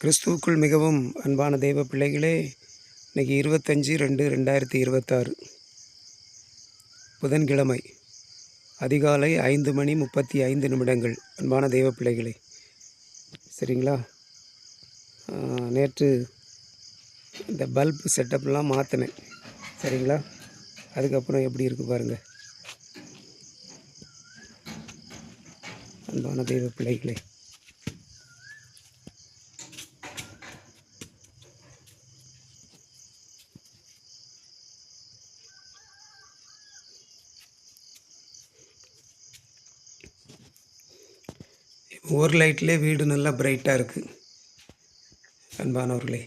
கிறிஸ்துவுக்குள் மிகவும் அன்பான தெய்வ பிள்ளைகளே, இன்றைக்கி 25/2/2026 புதன்கிழமை அதிகாலை 5:35 அன்பான தெய்வ பிள்ளைகளே, சரிங்களா? நேற்று இந்த பல்ப் செட்டப்லாம் மாற்றினேன், சரிங்களா? அதுக்கப்புறம் எப்படி இருக்குது பாருங்கள் அன்பான தெய்வ பிள்ளைகளே. ஒரு லைட்லேயே வீடு நல்லா பிரைட்டாக இருக்குது அன்பானவர்களே.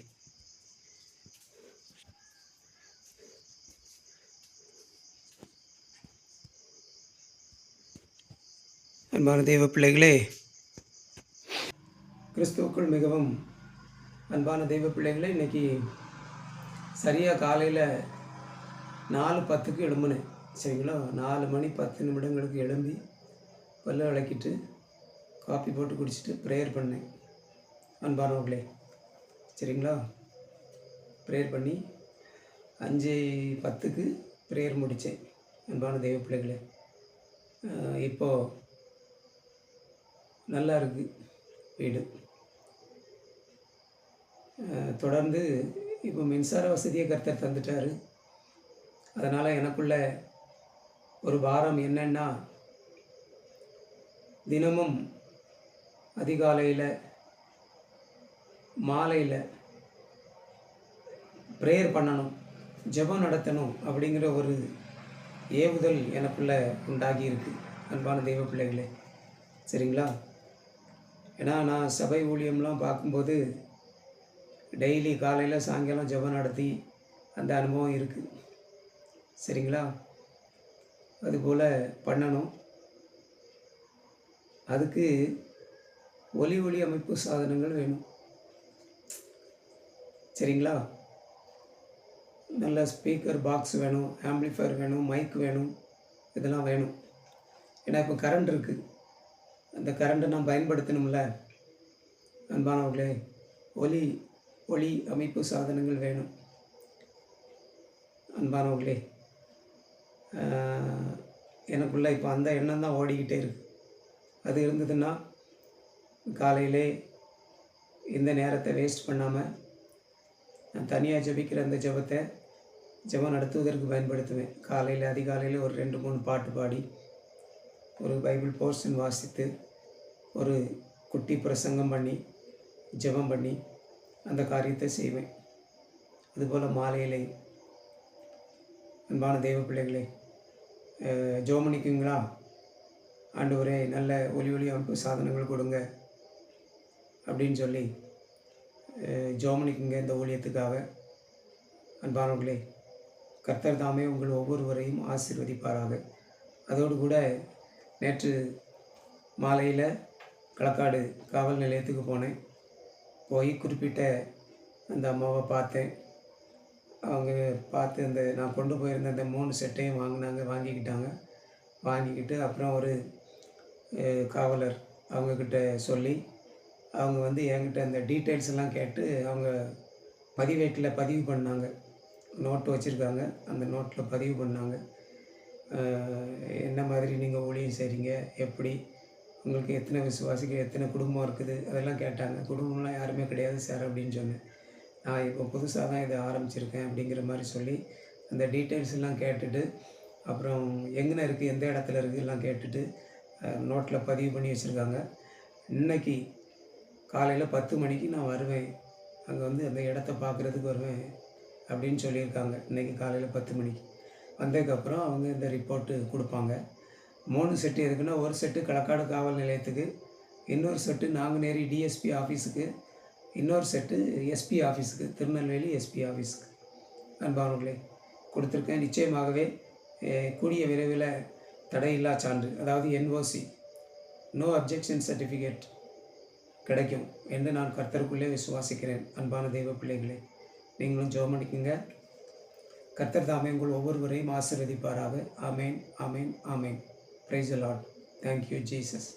அன்பான தெய்வ பிள்ளைகளே, கிறிஸ்துவுக்குள் மிகவும் அன்பான தெய்வ பிள்ளைகளே, இன்றைக்கி சரியாக காலையில் 4:10க்கு எழும்புனேன், சரிங்களா? 4:10 எழும்பி பல்லு விளக்கிட்டு காஃபி போட்டு குடிச்சிட்டு ப்ரேயர் பண்ணேன் அன்பானவர்களே, சரிங்களா? ப்ரேயர் பண்ணி 5:10க்கு ப்ரேயர் முடித்தேன் அன்பான தெய்வ பிள்ளைகளே. இப்போது நல்லா இருக்குது வீடு. தொடர்ந்து இப்போ மின்சார வசதியை கர்த்தர் தந்துட்டார். அதனால் எனக்குள்ள ஒரு பாரம் என்னென்னா, தினமும் அதிகாலையில் மாலையில் ப்ரேயர் பண்ணணும், ஜெபம் நடத்தணும் அப்படிங்கிற ஒரு ஏவுதல் எனக்குள்ளே உண்டாகி இருக்கு அன்பான தெய்வ பிள்ளைகளே, சரிங்களா? ஏன்னா நான் சபை ஊழியம்லாம் பார்க்கும்போது டெய்லி காலையில் சாயங்காலம் ஜெபம் நடத்தி அந்த அனுபவம் இருக்குது, சரிங்களா? அதுபோல் பண்ணணும். அதுக்கு ஒலி அமைப்பு சாதனங்கள் வேணும், சரிங்களா? நல்ல ஸ்பீக்கர் பாக்ஸ் வேணும், ஆம்பிளிஃபையர் வேணும், மைக் வேணும், இதெல்லாம் வேணும். ஏன்னா இப்போ கரண்ட் இருக்குது, அந்த கரண்ட்டை நான் பயன்படுத்தணும்ல அன்பானவர்களே. ஒலி அமைப்பு சாதனங்கள் வேணும் அன்பானவர்களே. எனக்குள்ளே இப்போ அந்த எண்ணம் தான் ஓடிக்கிட்டே இருக்குது. அது இருந்ததுன்னா காலையிலே இந்த நேரத்தை வேஸ்ட் பண்ணாமல் நான் தனியாக ஜெபிக்கிற அந்த ஜெபம் நடத்துவதற்கு பயன்படுத்துவேன். காலையில் அதிகாலையில் ஒரு 2-3 பாட்டு பாடி, ஒரு பைபிள் போர்ஷன் வாசித்து, ஒரு குட்டி பிரசங்கம் பண்ணி, ஜெபம் பண்ணி அந்த காரியத்தை செய்வேன். அதுபோல் மாலையிலே அன்பான தெய்வ பிள்ளைகளே, ஜெபம் பண்ணிக்குங்களா? ஆண்டவரே நல்ல ஒலி அமைப்பு சாதனங்கள் கொடுங்க அப்படின்னு சொல்லி ஜெபம் பண்ணிக்குங்க இந்த ஊழியத்துக்காக. அன்பானவர்களே, கர்த்தர் தாமே உங்கள் ஒவ்வொருவரையும் ஆசீர்வதிப்பாராக. அதோடு கூட நேற்று மாலையில் களக்காடு காவல் நிலையத்துக்கு போனேன். போய் குறிப்பிட்ட அந்த அம்மாவை பார்த்தேன். அவங்க பார்த்து அந்த நான் கொண்டு போயிருந்த அந்த 3 செட்டையும் வாங்கிக்கிட்டு அப்புறம் ஒரு காவலர் அவங்கக்கிட்ட சொல்லி, அவங்க வந்து என்கிட்ட அந்த டீட்டெயில்ஸ் எல்லாம் கேட்டு அவங்க பதிவேட்டில் பதிவு பண்ணாங்க. நோட்டு வச்சுருக்காங்க, அந்த நோட்டில் பதிவு பண்ணாங்க. என்ன மாதிரி நீங்கள் ஊழியம் செய்கிறீங்க, எப்படி உங்களுக்கு எத்தனை விசுவாசிகள், எத்தனை குடும்பம் இருக்குது, அதெல்லாம் கேட்டாங்க. குடும்பம்லாம் யாருமே கிடையாது சார் அப்படின்னு சொன்னேன். நான் இப்போ புதுசாக தான் இதை ஆரம்பிச்சிருக்கேன் அப்படிங்கிற மாதிரி சொல்லி அந்த டீட்டெயில்ஸ் எல்லாம் கேட்டுட்டு, அப்புறம் எங்கே இருக்குது, எந்த இடத்துல இருக்குது எல்லாம் கேட்டுட்டு நோட்டில் பதிவு பண்ணி வச்சுருக்காங்க. இன்றைக்கி காலையில் 10 மணிக்கு நான் வருவேன், அங்கே வந்து அந்த இடத்த பார்க்குறதுக்கு வருவேன் அப்படின்னு சொல்லியிருக்காங்க. இன்றைக்கி காலையில் 10 மணிக்கு வந்ததுக்கப்புறம் அவங்க இந்த ரிப்போர்ட்டு கொடுப்பாங்க. 3 செட்டு எதுக்குன்னா, ஒரு செட்டு களக்காடு காவல் நிலையத்துக்கு, இன்னொரு செட்டு நாங்குநேரி டிஎஸ்பி ஆஃபீஸுக்கு, இன்னொரு செட்டு எஸ்பி ஆஃபீஸுக்கு, திருநெல்வேலி எஸ்பி ஆஃபீஸுக்கு அன்பானவர்களே கொடுத்துருக்கேன். நிச்சயமாகவே கூடிய விரைவில் தடையில்லா சான்று, அதாவது என்ஓசி, நோ அப்ஜெக்ஷன் சர்டிஃபிகேட் கிடைக்கும் என்று நான் கர்த்தருக்குள்ளே விசுவாசிக்கிறேன். அன்பான தெய்வ பிள்ளைகளே, நீங்களும் ஜெபம் பண்ணிக்குங்க. கர்த்தர் தாமே உங்கள் ஒவ்வொருவரையும் ஆசீர்வதிப்பாராக. ஆமேன், ஆமேன், ஆமேன். Praise the Lord. Thank you Jesus.